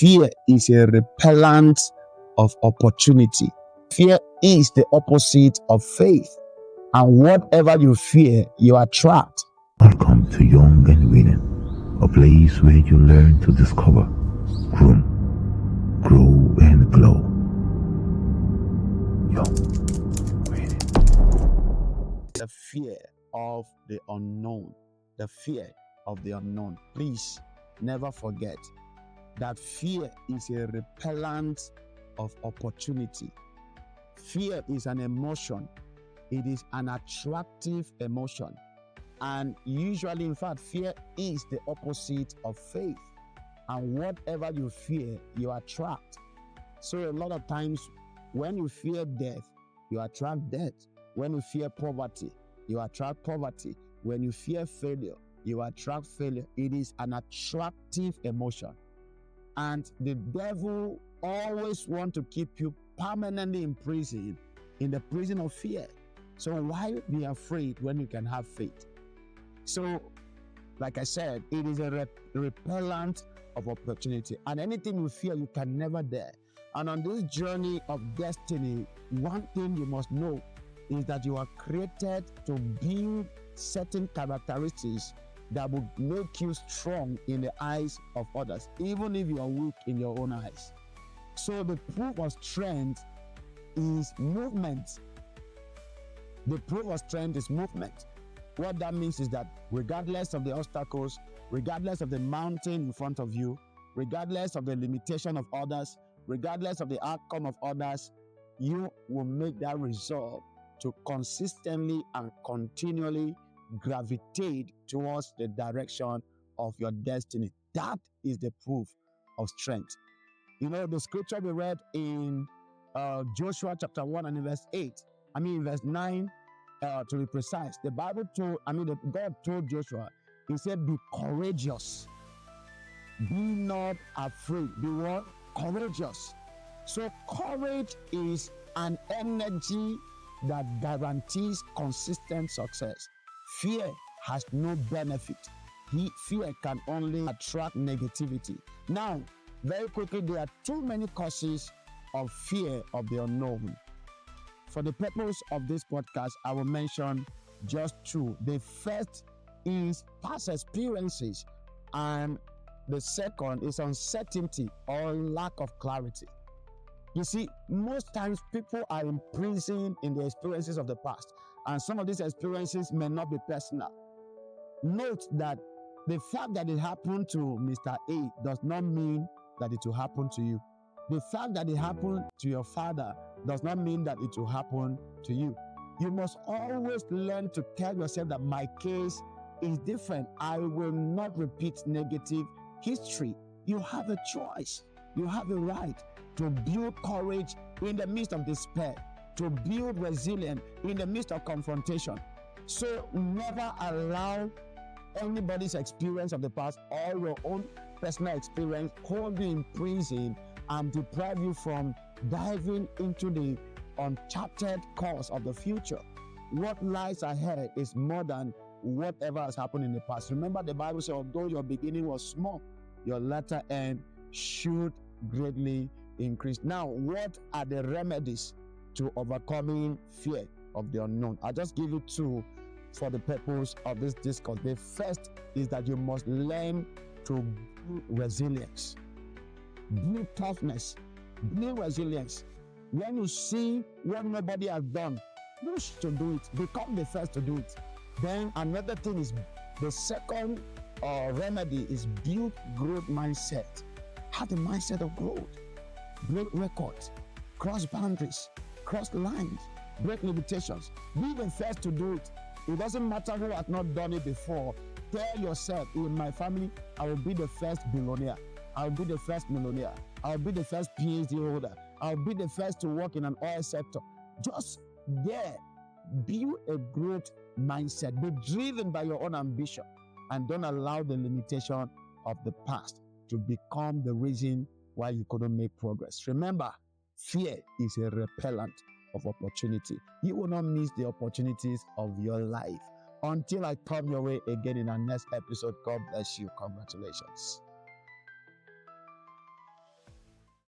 fear is a repellent of opportunity. Fear is the opposite of faith. And whatever you fear, you attract. Welcome to Young and Winning, a place where you learn to discover, groom, grow, and glow. Young, winning. The fear of the unknown. The fear of the unknown. Please never forget that fear is a repellent of opportunity. Fear is an emotion. It is an attractive emotion. And usually, in fact, fear is the opposite of faith. And whatever you fear, you attract. So a lot of times, when you fear death, you attract death. When you fear poverty, you attract poverty. When you fear failure, you attract failure. It is an attractive emotion. And the devil always wants to keep you permanently in prison, in the prison of fear. So why be afraid when you can have faith? So, like I said, it is a repellent of opportunity. And anything you fear, you can never dare. And on this journey of destiny, one thing you must know is that you are created to build certain characteristics that will make you strong in the eyes of others, even if you are weak in your own eyes. So the proof of strength is movement. The proof of strength is movement. What that means is that regardless of the obstacles, regardless of the mountain in front of you, regardless of the limitation of others, regardless of the outcome of others, you will make that resolve to consistently and continually gravitate towards the direction of your destiny. That is the proof of strength. You know, the scripture we read in Joshua chapter 1 and verse verse 9 to be precise. The Bible God told Joshua, he said, be courageous. Be not afraid. Be what? Courageous. So courage is an energy that guarantees consistent success. Fear has no benefit. Fear can only attract negativity. Now, very quickly, there are too many causes of fear of the unknown. For the purpose of this podcast, I will mention just two. The first is past experiences, and the second is uncertainty or lack of clarity. You see, most times people are imprisoned in the experiences of the past, and some of these experiences may not be personal. Note that the fact that it happened to Mr. A does not mean that it will happen to you. The fact that it happened to your father does not mean that it will happen to you. You must always learn to tell yourself that my case is different. I will not repeat negative history. You have a choice. You have a right to build courage in the midst of despair, to build resilience in the midst of confrontation. So never allow anybody's experience of the past or your own personal experience hold you in prison and deprive you from diving into the uncharted course of the future. What lies ahead is more than whatever has happened in the past. Remember, the Bible says, although your beginning was small, your latter end should greatly increase. Now, what are the remedies to overcoming fear of the unknown? I'll just give you two for the purpose of this discourse. The first is that you must learn to build resilience, build toughness, build resilience. When you see what nobody has done, push to do it. Become the first to do it. Then another thing is, the second remedy is build growth mindset. Have the mindset of growth. Break records, cross boundaries, cross lines, break limitations. Be the first to do it. It doesn't matter who has not done it before. Tell yourself, in my family, I will be the first billionaire. I'll be the first millionaire. I'll be the first PhD holder. I'll be the first to work in an oil sector. Just build a growth mindset. Be driven by your own ambition, and don't allow the limitation of the past to become the reason why you couldn't make progress. Remember, fear is a repellent of opportunity. You will not miss the opportunities of your life. Until I come your way again in our next episode, God bless you. Congratulations.